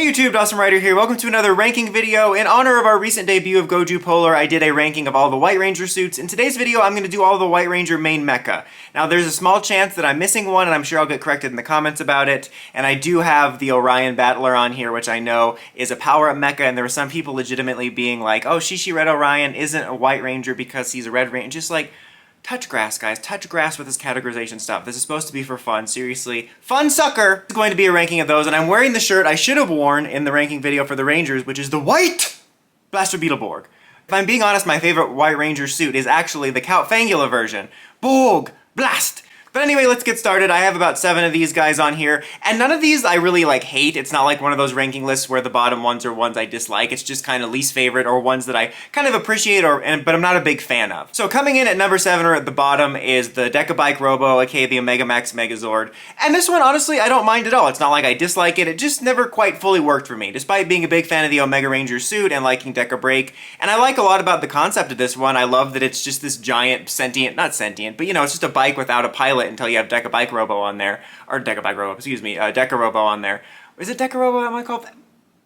Hey YouTube, Awesome Rider here. Welcome to another ranking video. In honor of our recent debut of Gozyuger Polar, I did a ranking of all the White Ranger suits. In today's video, I'm going to do all the White Ranger main mecha. Now, there's a small chance that I'm missing one, and I'm sure I'll get corrected in the comments about it. And I do have the Orion Battler on here, which I know is a power-up mecha, and there were some people legitimately being like, oh, Shishi Red Orion isn't a White Ranger because he's a Red Ranger. Just like, touch grass, guys. Touch grass with this categorization stuff. This is supposed to be for fun. Seriously. Fun sucker! It's going to be a ranking of those, and I'm wearing the shirt I should have worn in the ranking video for the Rangers, which is the white Blaster Beetleborg. If I'm being honest, my favorite White Ranger suit is actually the Count Fangula version. Borg! Blast! But anyway, let's get started. I have about 7 of these guys on here, and none of these I really hate. It's not like one of those ranking lists where the bottom ones are ones I dislike. It's just kind of least favorite or ones that I kind of appreciate but I'm not a big fan of. So coming in at number 7 or at the bottom is the Decabike Robo, aka the Omega Max Megazord. And this one, honestly, I don't mind at all. It's not like I dislike it. It just never quite fully worked for me, despite being a big fan of the Omega Ranger suit and liking Deca Break. And I like a lot about the concept of this one. I love that it's just this giant not sentient, but it's just a bike without a pilot until you have Decabike Robo on there, or Decabike Robo, excuse me, Deca Robo on there. Is it Deca Robo, am I called?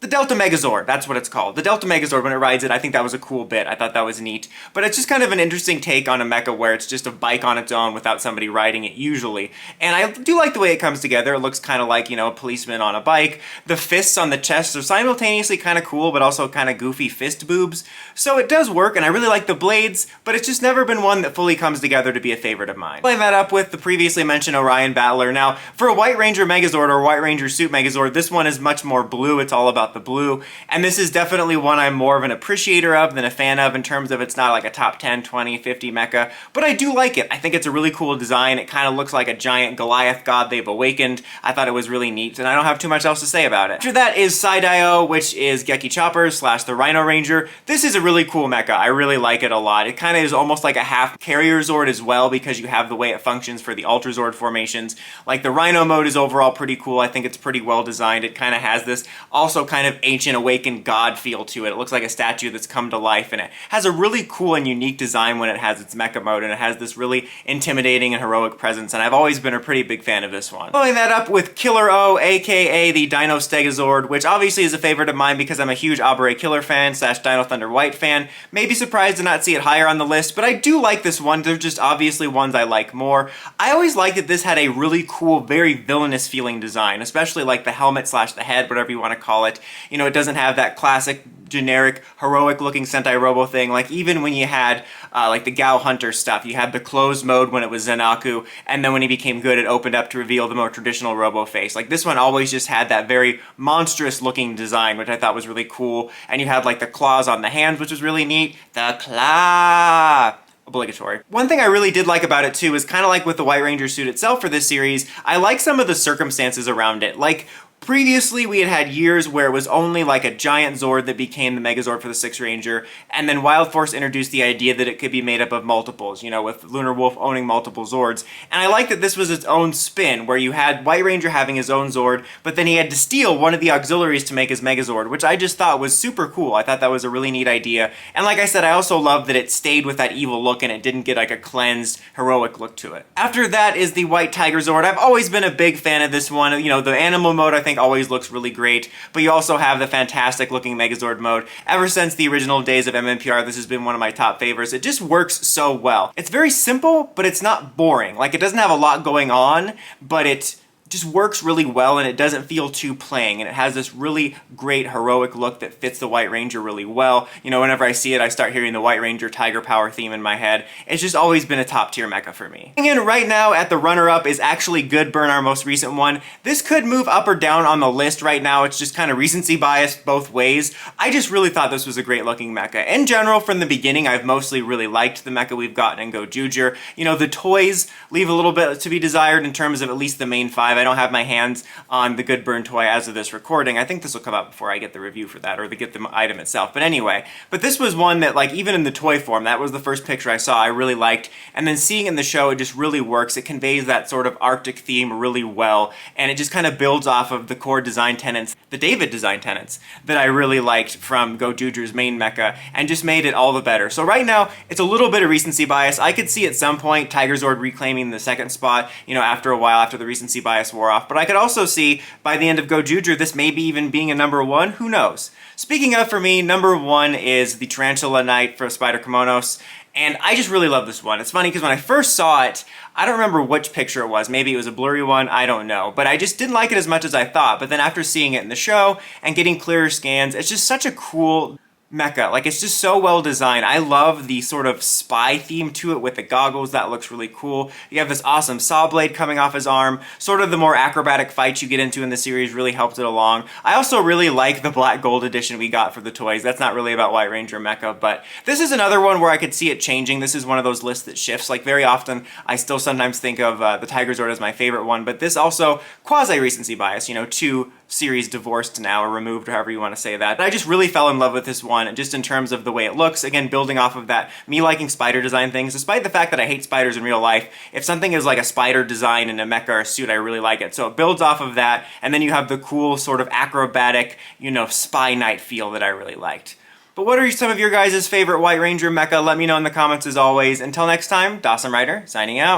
The Delta Megazord, that's what it's called. The Delta Megazord, when it rides it, I think that was a cool bit. I thought that was neat. But it's just kind of an interesting take on a mecha where it's just a bike on its own without somebody riding it, usually. And I do like the way it comes together. It looks kind of like, a policeman on a bike. The fists on the chest are simultaneously kind of cool, but also kind of goofy fist boobs. So it does work, and I really like the blades, but it's just never been one that fully comes together to be a favorite of mine. Playing that up with the previously mentioned Orion Battler. Now, for a White Ranger Megazord or White Ranger Suit Megazord, this one is much more blue. It's all about the blue, and this is definitely one I'm more of an appreciator of than a fan of in terms of it's not like a top 10, 20, 50 mecha, but I do like it. I think it's a really cool design. It kind of looks like a giant Goliath god they've awakened. I thought it was really neat, and I don't have too much else to say about it. After that is Sideio, which is Geki Chopper / the Rhino Ranger. This is a really cool mecha. I really like it a lot. It kind of is almost like a half carrier Zord as well, because you have the way it functions for the Ultra Zord formations. Like, the Rhino mode is overall pretty cool. I think it's pretty well designed. It kind of has this also kind of ancient awakened god feel to it. It looks like a statue that's come to life, and it has a really cool and unique design when it has its mecha mode, and it has this really intimidating and heroic presence, and I've always been a pretty big fan of this one. Following that up with Killer O, aka the Dino Stegazord, which obviously is a favorite of mine because I'm a huge Abare Killer fan / Dino Thunder White fan. Maybe surprised to not see it higher on the list, but I do like this one. There's just obviously ones I like more. I always liked that this had a really cool, very villainous feeling design, especially like the helmet / the head, whatever you want to call it. It doesn't have that classic, generic, heroic-looking Sentai Robo thing. Like, even when you had, like, the Gao Hunter stuff, you had the closed mode when it was Zenaku, and then when he became good, it opened up to reveal the more traditional Robo face. Like, this one always just had that very monstrous-looking design, which I thought was really cool. And you had, like, the claws on the hands, which was really neat. The claw! Obligatory. One thing I really did like about it too is kind of like with the White Ranger suit itself for this series, I like some of the circumstances around it. Like, previously, we had years where it was only like a giant Zord that became the Megazord for the 6th Ranger, and then Wild Force introduced the idea that it could be made up of multiples, with Lunar Wolf owning multiple Zords. And I like that this was its own spin, where you had White Ranger having his own Zord, but then he had to steal one of the auxiliaries to make his Megazord, which I just thought was super cool. I thought that was a really neat idea. And like I said, I also love that it stayed with that evil look and it didn't get like a cleansed, heroic look to it. After that is the White Tiger Zord. I've always been a big fan of this one. The animal mode I think always looks really great, but you also have the fantastic looking Megazord mode. Ever since the original days of MMPR, this has been one of my top favorites. It just works so well. It's very simple, but it's not boring. Like, it doesn't have a lot going on, but it just works really well, and it doesn't feel too plain, and it has this really great heroic look that fits the White Ranger really well. Whenever I see it, I start hearing the White Ranger Tiger Power theme in my head. It's just always been a top tier mecha for me. And right now at the runner-up is actually Good Burn, our most recent one. This could move up or down on the list right now. It's just kind of recency bias both ways. I just really thought this was a great looking mecha. In general, from the beginning, I've mostly really liked the mecha we've gotten in Gozyuger. The toys leave a little bit to be desired in terms of at least the main 5. I don't have my hands on the Good Burn toy as of this recording. I think this will come out before I get the review for that, or to get the item itself. But anyway, this was one that, like, even in the toy form, that was the first picture I saw I really liked. And then seeing it in the show, it just really works. It conveys that sort of Arctic theme really well, and it just kind of builds off of the core design tenets, the David design tenets, that I really liked from Gozyuger's main mecha, and just made it all the better. So right now, it's a little bit of recency bias. I could see at some point Tiger Zord reclaiming the second spot, after a while, after the recency bias bias wore off, but I could also see by the end of Gozyuger this maybe even being a number 1, who knows. Speaking of, for me, number 1 is the Tarantella Night for Spider Kimonos, and I just really love this one. It's funny because when I first saw it, I don't remember which picture it was. Maybe it was a blurry one, I don't know. But I just didn't like it as much as I thought. But then after seeing it in the show and getting clearer scans, it's just such a cool mecha. Like, it's just so well designed. I love the sort of spy theme to it with the goggles. That looks really cool. You have this awesome saw blade coming off his arm. Sort of the more acrobatic fights you get into in the series really helped it along. I also really like the black gold edition we got for the toys. That's not really about White Ranger mecha, but this is another one where I could see it changing. This is one of those lists that shifts. Like, very often I still sometimes think of the Megazord as my favorite one, but this also quasi-recency bias, you know, 2 series divorced now, or removed, or however you want to say that. But I just really fell in love with this one, just in terms of the way it looks. Again, building off of that, me liking spider design things, despite the fact that I hate spiders in real life, if something is like a spider design in a mecha or a suit, I really like it. So it builds off of that, and then you have the cool sort of acrobatic, you know, spy knight feel that I really liked. But what are some of your guys' favorite White Ranger mecha? Let me know in the comments as always. Until next time, Dawson Ryder, signing out.